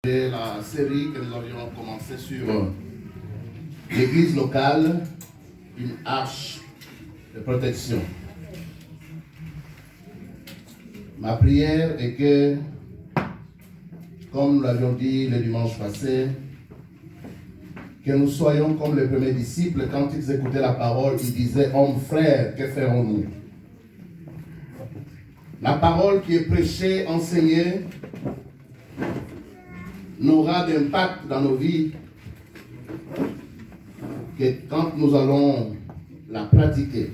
La série que nous avions commencé sur l'église locale, une arche de protection. Ma prière est que, comme nous l'avions dit le dimanche passé, que nous soyons comme les premiers disciples, quand ils écoutaient la parole, ils disaient « Hommes, frères, que ferons-nous » La parole qui est prêchée, enseignée, n'aura d'impact dans nos vies que quand nous allons la pratiquer.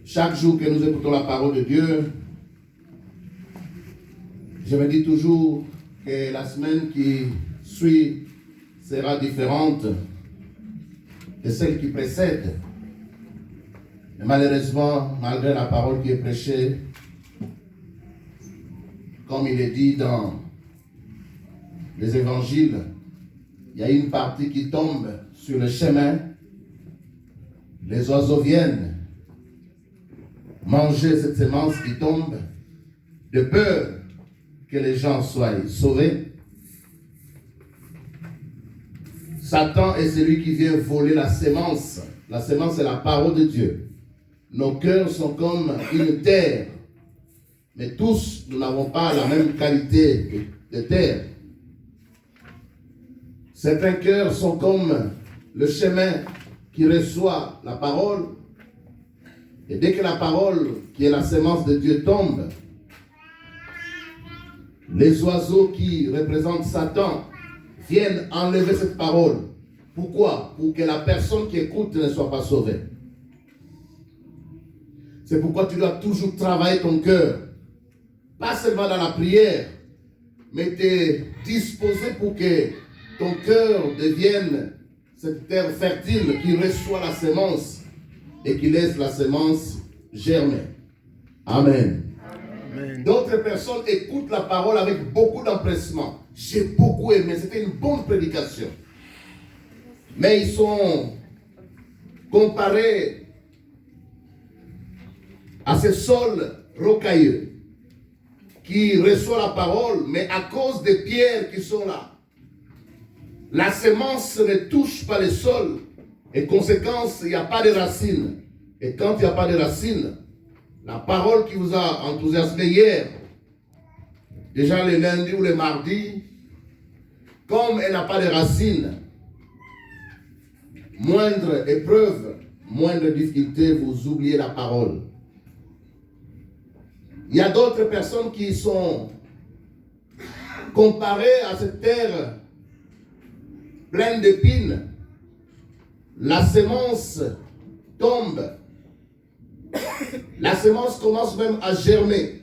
Chaque jour que nous écoutons la parole de Dieu, je me dis toujours que la semaine qui suit sera différente de celle qui précède. Et malheureusement, malgré la parole qui est prêchée, comme il est dit dans les évangiles, il y a une partie qui tombe sur le chemin. Les oiseaux viennent manger cette semence qui tombe de peur que les gens soient sauvés. Satan est celui qui vient voler la semence. La semence est la parole de Dieu. Nos cœurs sont comme une terre. Mais tous, nous n'avons pas la même qualité de terre. Certains cœurs sont comme le chemin qui reçoit la parole. Et dès que la parole, qui est la semence de Dieu, tombe, les oiseaux qui représentent Satan viennent enlever cette parole. Pourquoi? Pour que la personne qui écoute ne soit pas sauvée. C'est pourquoi tu dois toujours travailler ton cœur. Pas seulement dans la prière, mais te disposer pour que ton cœur devienne cette terre fertile qui reçoit la semence et qui laisse la semence germer. Amen. Amen. D'autres personnes écoutent la parole avec beaucoup d'empressement. J'ai beaucoup aimé, c'était une bonne prédication. Mais ils sont comparés à ce sol rocailleux qui reçoit la parole, mais à cause des pierres qui sont là, la semence ne touche pas le sol. Et conséquence, il n'y a pas de racines. Et quand il n'y a pas de racines, la parole qui vous a enthousiasmé hier, déjà le lundi ou le mardi, comme elle n'a pas de racines, moindre épreuve, moindre difficulté, vous oubliez la parole. Il y a d'autres personnes qui sont comparées à cette terre pleine d'épines. La semence tombe. La semence commence même à germer.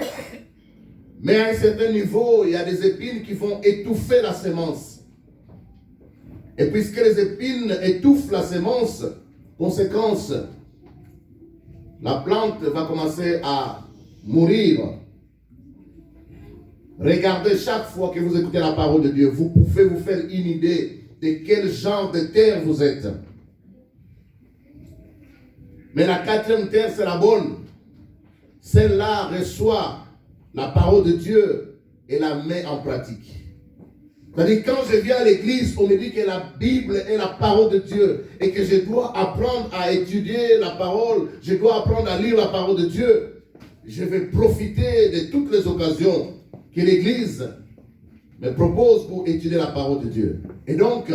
Mais à un certain niveau, il y a des épines qui vont étouffer la semence. Et puisque les épines étouffent la semence, conséquence, la plante va commencer à mourir. Regardez chaque fois que vous écoutez la parole de Dieu, vous pouvez vous faire une idée de quel genre de terre vous êtes. Mais la quatrième terre, c'est la bonne. Celle-là reçoit la parole de Dieu et la met en pratique. C'est-à-dire, quand je viens à l'église, on me dit que la Bible est la parole de Dieu et que je dois apprendre à étudier la parole, je dois apprendre à lire la parole de Dieu. Je vais profiter de toutes les occasions que l'église me propose pour étudier la parole de Dieu. Et donc,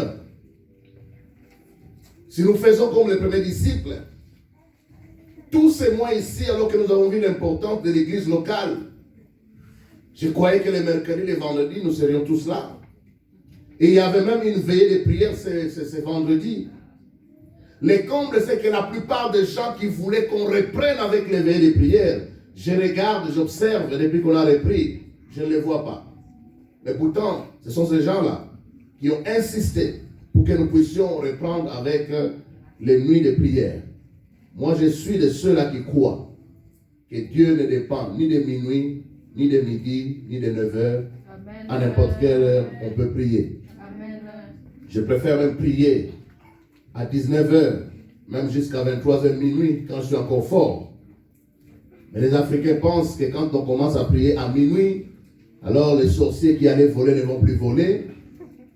si nous faisons comme les premiers disciples, tous ces mois ici, alors que nous avons vu l'importance de l'église locale, je croyais que les mercredis et les vendredis, nous serions tous là. Et il y avait même une veillée de prière ce vendredi. Le comble, c'est que la plupart des gens qui voulaient qu'on reprenne avec les veillées de prière, je regarde, j'observe, depuis qu'on a repris, je ne les vois pas. Mais pourtant, ce sont ces gens-là qui ont insisté pour que nous puissions reprendre avec les nuits de prière. Moi, je suis de ceux-là qui croient que Dieu ne dépend ni de minuit, ni de midi, ni de 9 heures. Amen. À n'importe quelle heure, on peut prier. Amen. Je préfère même prier à 19 heures, même jusqu'à 23 heures minuit, quand je suis encore fort. Mais les Africains pensent que quand on commence à prier à minuit, Alors les sorciers qui allaient voler ne vont plus voler.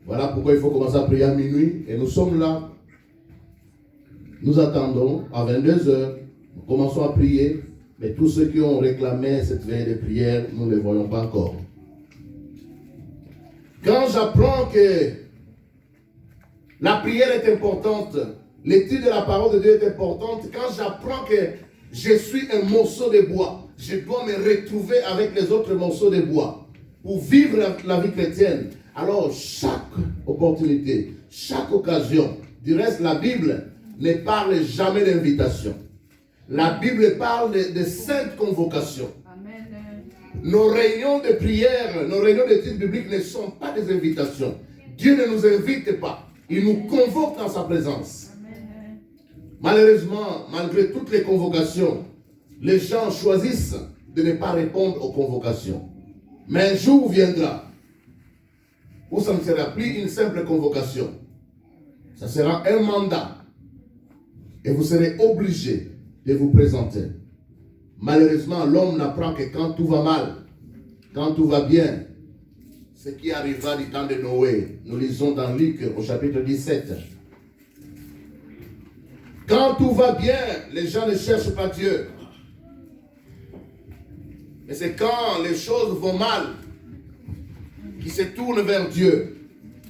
Voilà pourquoi il faut commencer à prier à minuit. Et nous sommes là. Nous attendons à 22h. Nous commençons à prier. Mais tous ceux qui ont réclamé cette veille de prière, nous ne les voyons pas encore. Quand j'apprends que la prière est importante, l'étude de la parole de Dieu est importante, quand j'apprends que je suis un morceau de bois, je dois me retrouver avec les autres morceaux de bois pour vivre la vie chrétienne. Alors, chaque opportunité, chaque occasion, du reste, la Bible ne parle jamais d'invitation. La Bible parle de sainte convocation. Amen. Nos réunions de prière, nos réunions d'études bibliques ne sont pas des invitations. Dieu ne nous invite pas. Il nous convoque dans sa présence. Amen. Malheureusement, malgré toutes les convocations, les gens choisissent de ne pas répondre aux convocations. Mais un jour viendra où ça ne sera plus une simple convocation. Ça sera un mandat. Et vous serez obligés de vous présenter. Malheureusement, l'homme n'apprend que quand tout va mal, quand tout va bien. Ce qui arriva du temps de Noé, nous lisons dans Luc au chapitre 17. Quand tout va bien, les gens ne cherchent pas Dieu. Mais c'est quand les choses vont mal qu'ils se tournent vers Dieu.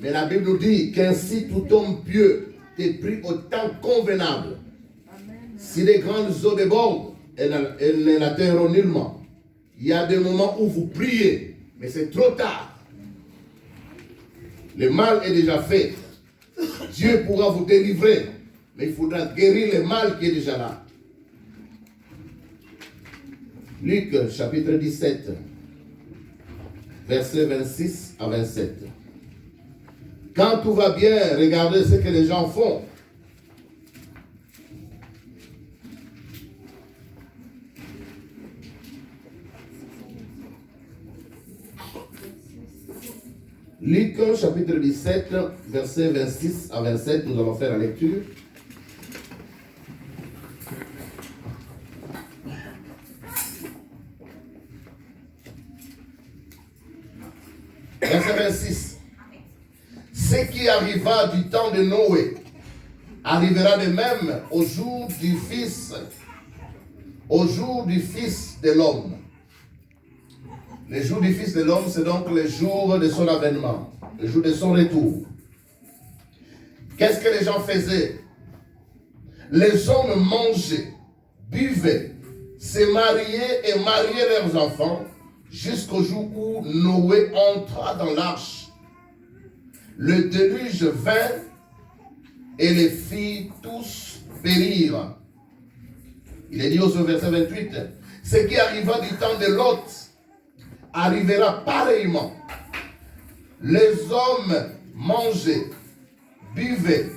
Mais la Bible nous dit qu'ainsi tout homme pieux est pris au temps convenable. Si les grandes eaux débordent, elles ne l'atteindront nullement. Il y a des moments où vous priez, mais c'est trop tard. Le mal est déjà fait. Dieu pourra vous délivrer, mais il faudra guérir le mal qui est déjà là. Luc chapitre 17, versets 26 à 27. Quand tout va bien, regardez ce que les gens font. Luc chapitre 17, versets 26 à 27, nous allons faire la lecture. Verset 26. Ce qui arriva du temps de Noé arrivera de même au jour du Fils de l'homme. Le jour du Fils de l'homme, c'est donc le jour de son avènement, le jour de son retour. Qu'est-ce que les gens faisaient? Les hommes mangeaient, buvaient, se mariaient et mariaient leurs enfants jusqu'au jour où Noé entra dans l'arche. Le déluge vint et les fit tous périr. Il est dit au verset 28, ce qui arriva du temps de Lot arrivera pareillement. Les hommes mangeaient, buvaient,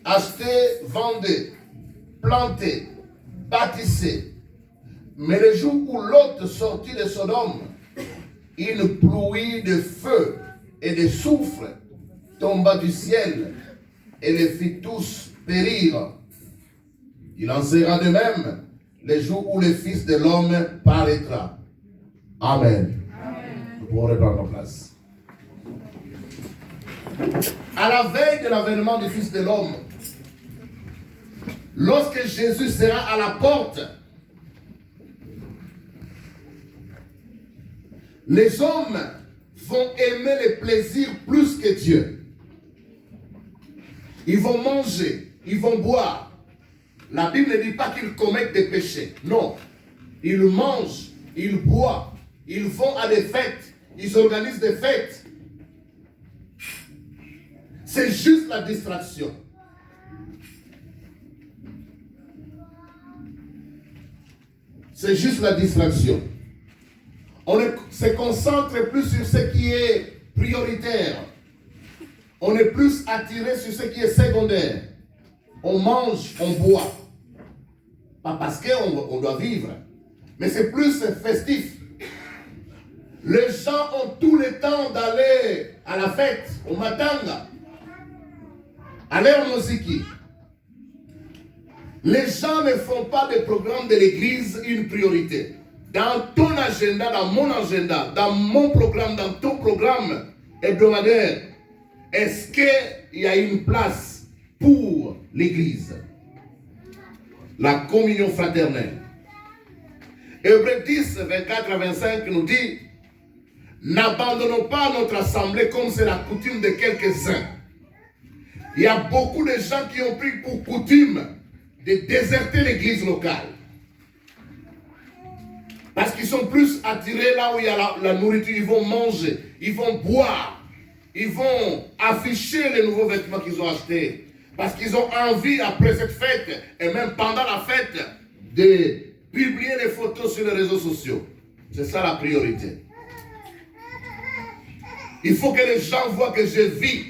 achetaient, vendaient, plantaient, bâtissaient. Mais le jour où Lot sortit de Sodome, une pluie de feu et de soufre tomba du ciel et les fit tous périr. Il en sera de même les jours où le Fils de l'homme paraîtra. Amen. Amen. Nous pouvons reprendre nos places. À la veille de l'avènement du Fils de l'homme, lorsque Jésus sera à la porte, les hommes vont aimer les plaisirs plus que Dieu. Ils vont manger, ils vont boire. La Bible ne dit pas qu'ils commettent des péchés. Non. Ils mangent, ils boivent, ils vont à des fêtes, ils organisent des fêtes. C'est juste la distraction. C'est juste la distraction. On se concentre plus sur ce qui est prioritaire. On est plus attiré sur ce qui est secondaire. On mange, on boit. Pas parce qu'on doit vivre, mais c'est plus festif. Les gens ont tout le temps d'aller à la fête, au matanga, aller en musique. Les gens ne font pas des programmes de l'église une priorité. dans ton agenda, dans mon agenda, dans mon programme, dans ton programme hebdomadaire, est-ce qu'il y a une place pour l'Église? La communion fraternelle. Hébreux 10, 24 à 25 nous dit: n'abandonnons pas notre assemblée comme c'est la coutume de quelques-uns. Il y a beaucoup de gens qui ont pris pour coutume de déserter l'église locale. Parce qu'ils sont plus attirés là où il y a la nourriture. Ils vont manger, ils vont boire, ils vont afficher les nouveaux vêtements qu'ils ont achetés. Parce qu'ils ont envie, après cette fête, et même pendant la fête, de publier les photos sur les réseaux sociaux. C'est ça la priorité. Il faut que les gens voient que je vis.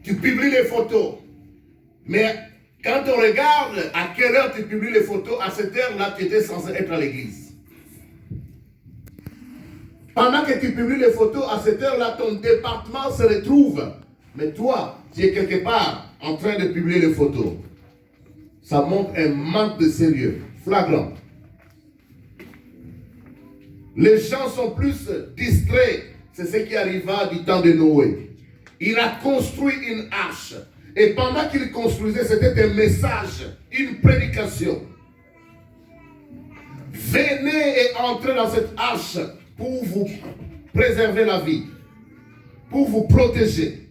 Tu publies les photos. Mais quand on regarde à quelle heure tu publies les photos, à cette heure-là, tu étais censé être à l'église. Pendant que tu publies les photos, à cette heure-là, ton département se retrouve. Mais toi, tu es quelque part en train de publier les photos. Ça montre un manque de sérieux, flagrant. Les gens sont plus distraits. C'est ce qui arriva du temps de Noé. Il a construit une arche. Et pendant qu'il construisait, c'était un message, une prédication. Venez et entrez dans cette arche pour vous préserver la vie, pour vous protéger.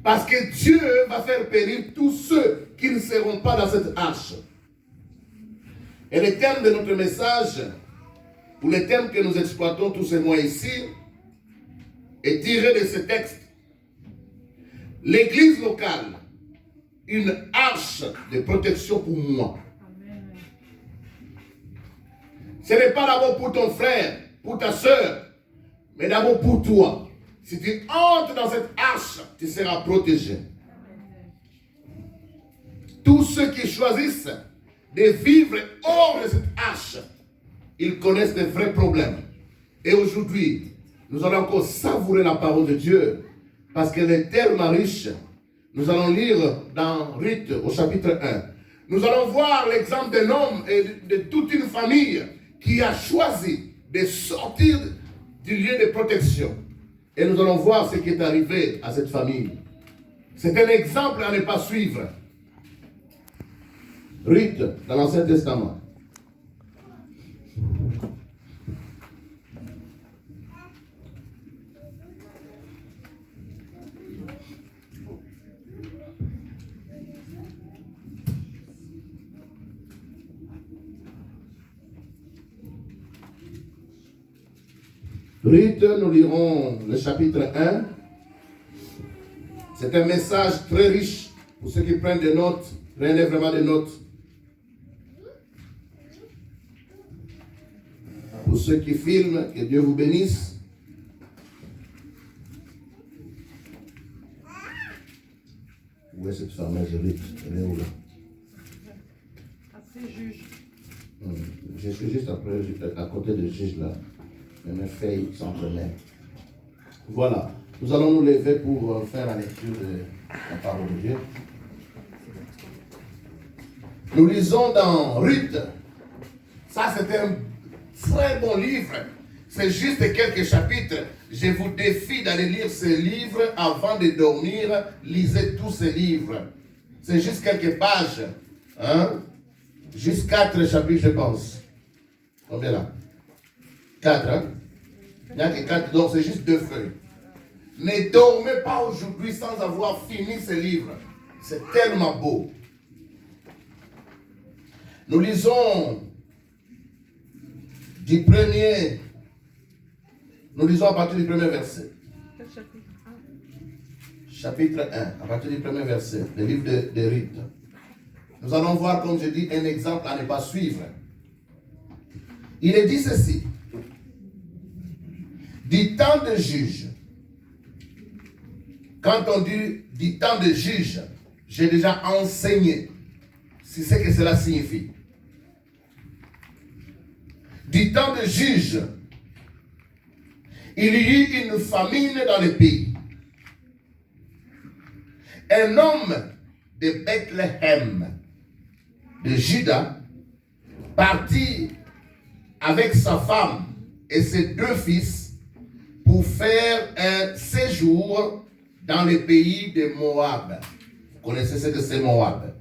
Parce que Dieu va faire périr tous ceux qui ne seront pas dans cette arche. Et le thème de notre message, ou le thème que nous exploitons tous ces mois ici, est tiré de ce texte. L'église locale, une arche de protection pour moi. Ce n'est pas d'abord pour ton frère, pour ta soeur, mais d'abord pour toi. Si tu entres dans cette arche, tu seras protégé. Tous ceux qui choisissent de vivre hors de cette arche, ils connaissent des vrais problèmes. Et aujourd'hui, nous allons encore savourer la parole de Dieu. Parce que les termes riches, nous allons lire dans Ruth au chapitre 1. Nous allons voir l'exemple d'un homme et de toute une famille qui a choisi de sortir du lieu de protection. Et nous allons voir ce qui est arrivé à cette famille. C'est un exemple à ne pas suivre. Ruth, dans l'Ancien Testament. Ruth, nous lirons le chapitre 1. C'est un message très riche pour ceux qui prennent des notes. Prenez vraiment des notes. Pour ceux qui filment, que Dieu vous bénisse. Où est cette fameuse Ruth? Elle est où là? C'est juge. Je suis juste après, à côté de juge là. Mais mes feuilles s'entremêlent. Voilà. Nous allons nous lever pour faire la lecture de la parole de Dieu. Nous lisons dans Ruth. Ça, c'est un très bon livre. C'est juste quelques chapitres. Je vous défie d'aller lire ces livres avant de dormir. Lisez tous ces livres. C'est juste quelques pages. Hein? Juste 4 chapitres, je pense. Combien là? 4, hein? Il n'y a que 4, donc c'est juste 2 feuilles. Ne dormez pas aujourd'hui sans avoir fini ce livre. C'est tellement beau. Nous lisons du premier. Nous lisons à partir du premier verset. Quel chapitre? Chapitre 1, à partir du premier verset, le livre de Ruth. Nous allons voir, comme je dis, un exemple à ne pas suivre. Il est dit ceci. Du temps de juge. Quand on dit du temps de juge, j'ai déjà enseigné si c'est que cela signifie. Du temps de juge, il y eut une famine dans le pays. Un homme de Bethléem, de Juda, partit avec sa femme et ses 2 fils pour faire un séjour dans le pays de Moab. Vous connaissez ce que c'est Moab.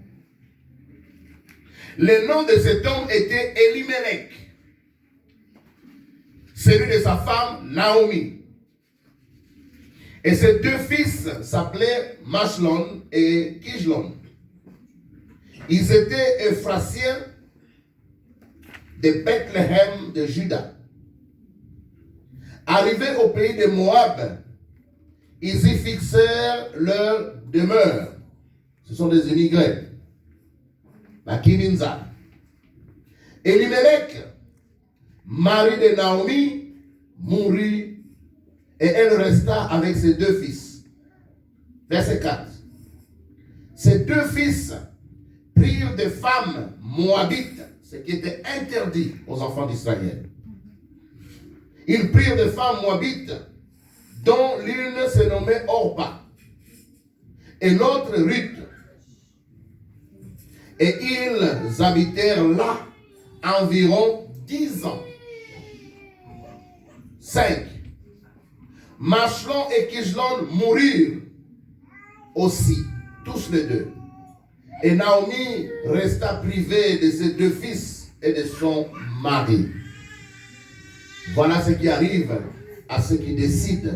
Le nom de cet homme était Elimelech, celui de sa femme Naomi. Et ses 2 fils s'appelaient Machlon et Kijlon. Ils étaient Ephrasiens de Bethléem de Juda. Arrivés au pays de Moab, ils y fixèrent leur demeure. Ce sont des immigrés. La Kininza. Elimelech, mari de Naomi, mourut et elle resta avec ses 2 fils. Verset 4. Ces 2 fils prirent des femmes moabites, ce qui était interdit aux enfants d'Israël. Ils prirent des femmes moabites, dont l'une se nommait Orpa et l'autre Ruth. Et ils habitèrent là environ 10 ans. 5. Machlon et Kijlon mourirent aussi, tous les 2. Et Naomi resta privée de ses 2 fils et de son mari. Voilà ce qui arrive à ceux qui décident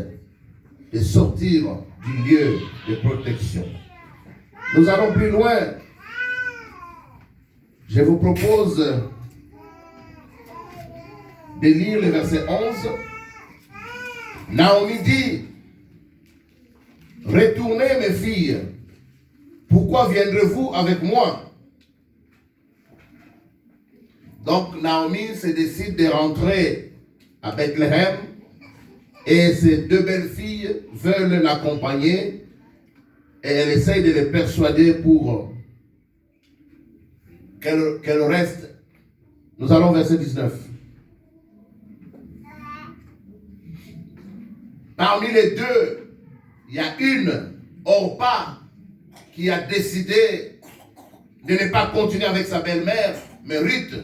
de sortir du lieu de protection. Nous allons plus loin. Je vous propose de lire le verset 11. Naomi dit, « Retournez mes filles, pourquoi viendrez-vous avec moi ?» Donc Naomi se décide de rentrer à Bethléem et ses 2 belles filles veulent l'accompagner et elle essaye de les persuader pour qu'elle reste. Nous allons au verset 19. Parmi les 2, il y a une, Orpa, qui a décidé de ne pas continuer avec sa belle-mère, mais Ruth.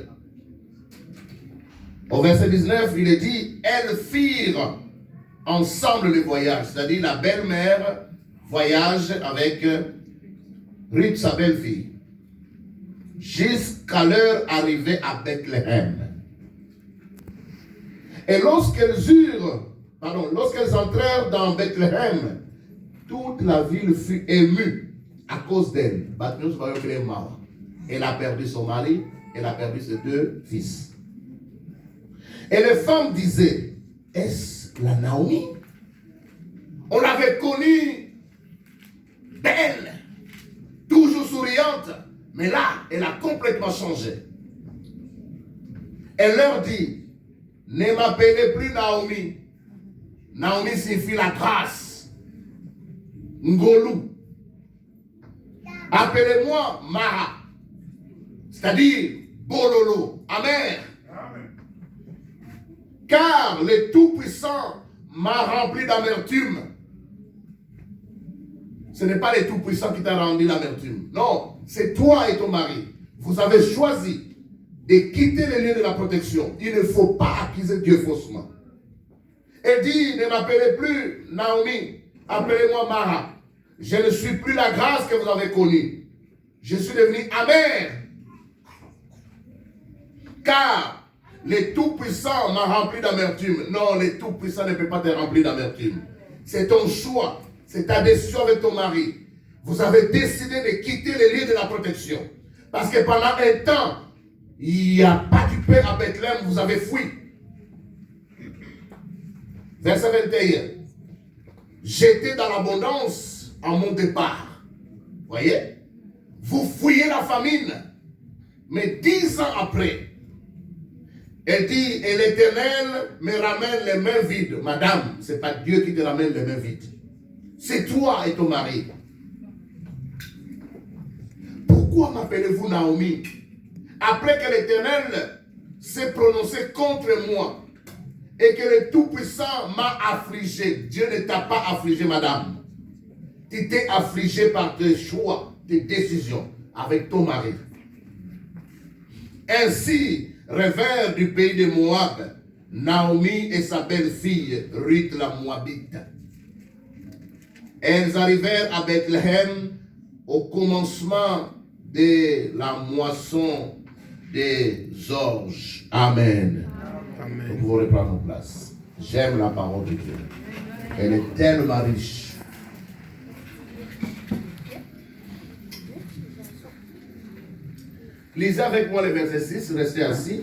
Au verset 19, il est dit, elles firent ensemble le voyage, c'est-à-dire la belle-mère voyage avec Ruth, sa belle-fille, jusqu'à leur arrivée à Bethléem. Et lorsqu'elles entrèrent dans Bethléem, toute la ville fut émue à cause d'elle. Elle a perdu son mari, elle a perdu ses 2 fils. Et les femmes disaient, est-ce la Naomi? On l'avait connue belle, toujours souriante, mais là, elle a complètement changé. Elle leur dit, ne m'appelez plus Naomi. Naomi signifie la grâce. Ngolou. Appelez-moi Mara, c'est-à-dire Bololo, amère. Car le Tout-Puissant m'a rempli d'amertume. Ce n'est pas le Tout-Puissant qui t'a rendu l'amertume. Non, c'est toi et ton mari. Vous avez choisi de quitter le lieu de la protection. Il ne faut pas accuser Dieu faussement. Elle dit, ne m'appelez plus Naomi, appelez-moi Mara. Je ne suis plus la grâce que vous avez connue. Je suis devenue amère. Car le Tout-Puissant m'a rempli d'amertume. Non, le Tout-Puissant ne peut pas te remplir d'amertume. C'est ton choix. C'est ta décision avec ton mari. Vous avez décidé de quitter le lieu de la protection. Parce que pendant un temps, il n'y a pas du pain à Bethléem, vous avez fui. Verset 21. J'étais dans l'abondance en mon départ. Voyez? Vous fouillez la famine. Mais 10 ans après, elle dit, et l'Éternel me ramène les mains vides. Madame, ce n'est pas Dieu qui te ramène les mains vides. C'est toi et ton mari. Pourquoi m'appelez-vous Naomi? Après que l'Éternel s'est prononcé contre moi et que le Tout-Puissant m'a affligé. Dieu ne t'a pas affligé, madame. Tu t'es affligé par tes choix, tes décisions avec ton mari. Ainsi revers du pays de Moab Naomi et sa belle-fille Ruth la Moabite. Elles arrivèrent à Bethléem au commencement de la moisson des orges. Amen. Amen. Nous pouvons reprendre nos places. J'aime la parole de Dieu. Elle est tellement riche. Lisez avec moi le verset 6, restez assis.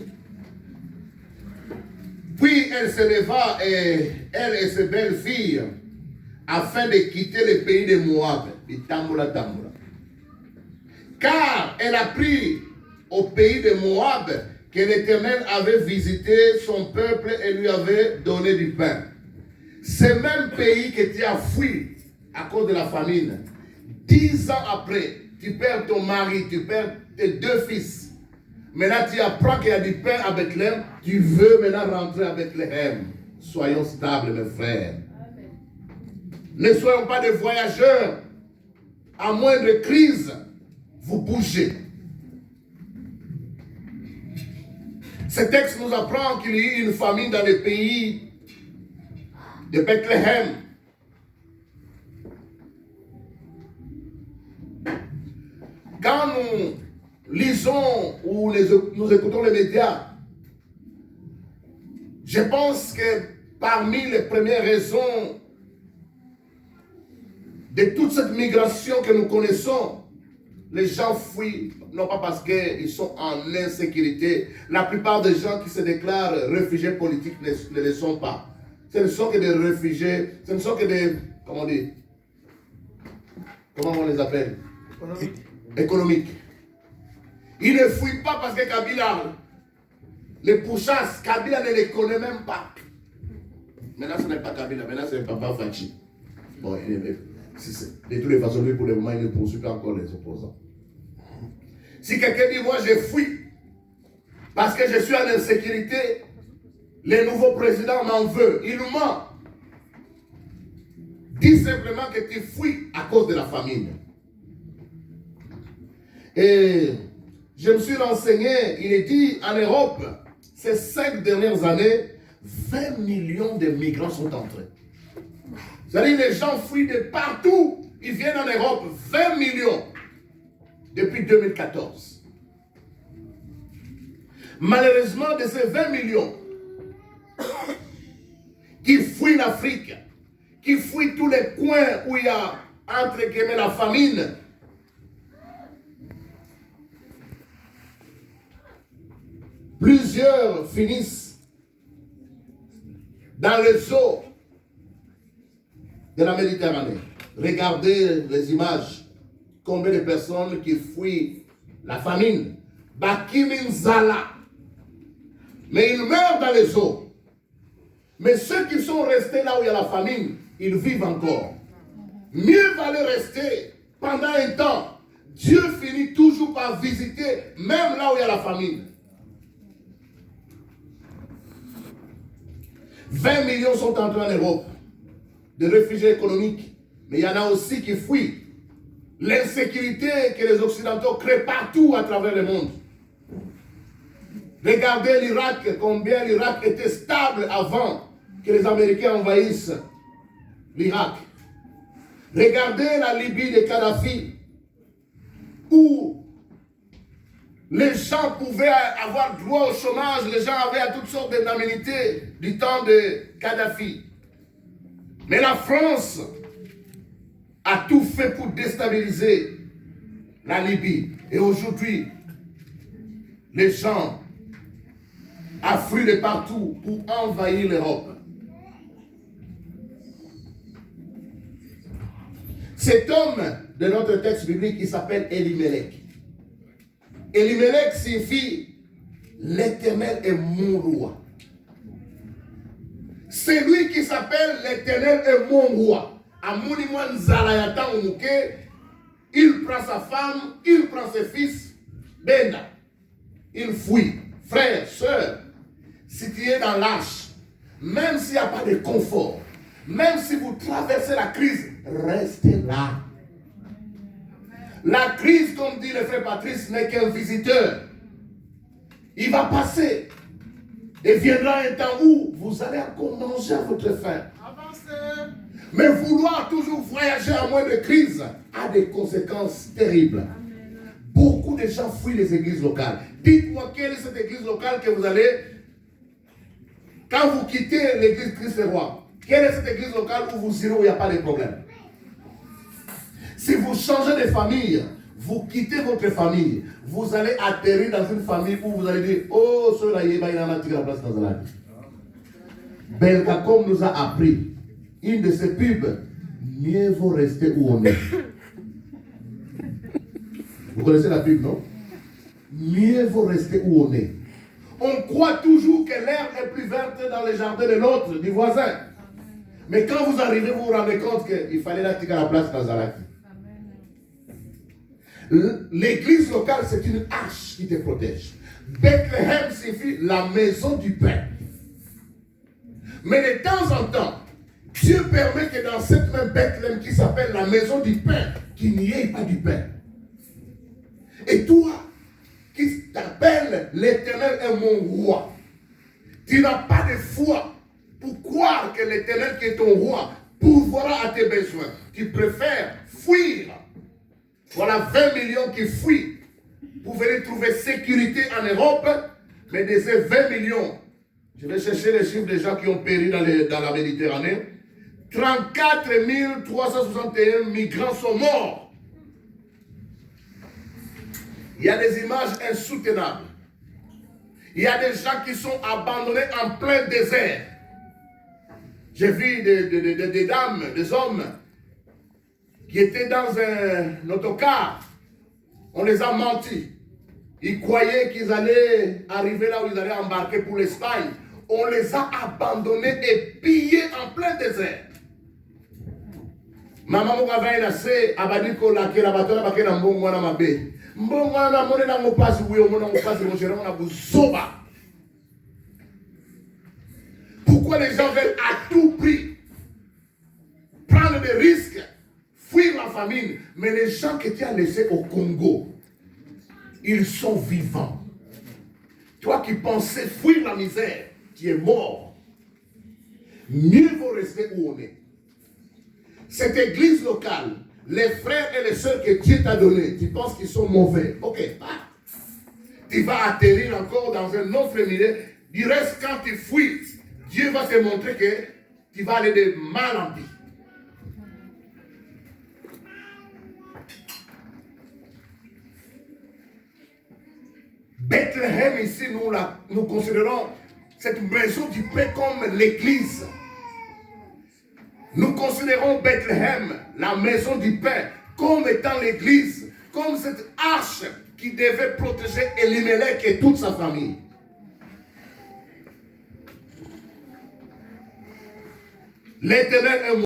Puis elle se leva, et elle et ses belles-filles, afin de quitter le pays de Moab. Car elle apprit au pays de Moab que l'Éternel avait visité son peuple et lui avait donné du pain. Ce même pays que tu as fui à cause de la famine. 10 ans après, tu perds ton mari, tu perds tes 2 fils. Maintenant, tu apprends qu'il y a du pain à Bethléem. Tu veux maintenant rentrer à Bethléem. Soyons stables, mes frères. Amen. Ne soyons pas des voyageurs. À moindre crise, vous bougez. Ce texte nous apprend qu'il y a eu une famine dans le pays de Bethléem. Quand nous lisons ou nous écoutons les médias, je pense que parmi les premières raisons de toute cette migration que nous connaissons, les gens fuient, non pas parce qu'ils sont en insécurité. La plupart des gens qui se déclarent réfugiés politiques ne le sont pas. Ce ne sont que des réfugiés, ce ne sont que des, comment on les appelle? Économiques. Ils ne fuient pas parce que Kabila les pourchasse. Kabila ne les connaît même pas. Maintenant, ce n'est pas Kabila, maintenant c'est Papa Fachi. Bon, de toutes les façons, lui, pour le moment, il ne poursuit pas encore les opposants. Si quelqu'un dit, moi, je fuis parce que je suis en insécurité, le nouveau président m'en veut, il nous ment. Dis simplement que tu fuis à cause de la famine. Et je me suis renseigné, il est dit en Europe, ces 5 dernières années, 20 millions de migrants sont entrés. C'est-à-dire les gens fuient de partout, ils viennent en Europe, 20 millions depuis 2014. Malheureusement, de ces 20 millions qui fuient l'Afrique, qui fuient tous les coins où il y a entre guillemets la famine, plusieurs finissent dans les eaux de la Méditerranée. Regardez les images. Combien de personnes qui fuient la famine. Bakimin Zala. Mais ils meurent dans les eaux. Mais ceux qui sont restés là où il y a la famine, ils vivent encore. Mieux valait rester pendant un temps. Dieu finit toujours par visiter, même là où il y a la famine. 20 millions sont entrés en Europe, de réfugiés économiques. Mais il y en a aussi qui fuient l'insécurité que les Occidentaux créent partout à travers le monde. Regardez l'Irak, combien l'Irak était stable avant que les Américains envahissent l'Irak. Regardez la Libye de Kadhafi, où les gens pouvaient avoir droit au chômage, les gens avaient toutes sortes d'indemnités du temps de Kadhafi. Mais la France a tout fait pour déstabiliser la Libye. Et aujourd'hui, les gens affluent de partout pour envahir l'Europe. Cet homme de notre texte biblique, il s'appelle Elimelech. Elimelech signifie l'Éternel est mon roi. C'est lui qui s'appelle l'Éternel est mon roi. Il prend sa femme, il prend ses fils, Benda. Il fuit. Frère, soeur, si tu es dans l'arche, même s'il n'y a pas de confort, même si vous traversez la crise, restez là. La crise, comme dit le frère Patrice, n'est qu'un visiteur. Il va passer. Et viendra un temps où vous allez encore manger à votre faim. Mais vouloir toujours voyager à moins de crise a des conséquences terribles. Beaucoup de gens fuient les églises locales. Dites-moi quelle est cette église locale que vous allez, quand vous quittez l'église Christ-le-Roi, quelle est cette église locale où vous irez où il n'y a pas de problème? Si vous changez de famille, vous quittez votre famille, vous allez atterrir dans une famille où vous allez dire, oh, cela y est, il en a tiré la place dans la vie. Belgacom nous a appris, une de ses pubs, mieux vaut rester où on est. Vous connaissez la pub, non? Mieux vaut rester où on est. On croit toujours que l'herbe est plus verte dans les jardins de l'autre, du voisin. Mais quand vous arrivez, vous vous rendez compte qu'il fallait la tirer à la place dans Zalaki. L'église locale, c'est une arche qui te protège. Bethléem signifie la maison du pain. Mais de temps en temps, Dieu permet que dans cette même Bethléem qui s'appelle la maison du pain, qu'il n'y ait pas du pain. Et toi, qui t'appelles l'Éternel est mon roi, tu n'as pas de foi pour croire que l'Éternel qui est ton roi pourvoira à tes besoins. Tu préfères fuir. Voilà 20 millions qui fuient pour venir trouver sécurité en Europe, mais de ces 20 millions, je vais chercher les chiffres des gens qui ont péri dans la Méditerranée, 34 361 migrants sont morts. Il y a des images insoutenables. Il y a des gens qui sont abandonnés en plein désert. J'ai vu des dames, des hommes qui étaient dans un autocar. On les a menti. Ils croyaient qu'ils allaient arriver là où ils allaient embarquer pour l'Espagne. On les a abandonnés et pillés en plein désert. Maman Mougavan est assez abadiko la ke la bateau la baké na mbongo na mabe. Mbongo na mone na ngopasi oui on na ngopasi mon cher on a buzoba. Pourquoi les gens veulent à tout prix prendre des risques, fuir la famine, mais les gens que tu as laissés au Congo, ils sont vivants. Toi qui pensais fuir la misère, tu es mort. Mieux vaut rester où on est. Cette église locale, les frères et les sœurs que Dieu t'a donnés, tu penses qu'ils sont mauvais. Ok, tu vas atterrir encore dans un autre milieu. Du reste, quand tu fuis, Dieu va te montrer que tu vas aller de mal en pis. Bethléem, ici, nous considérons cette maison du pain comme l'église. Nous considérons Bethléem, la maison du pain, comme étant l'église, comme cette arche qui devait protéger Elimelech et toute sa famille. L'Éternel est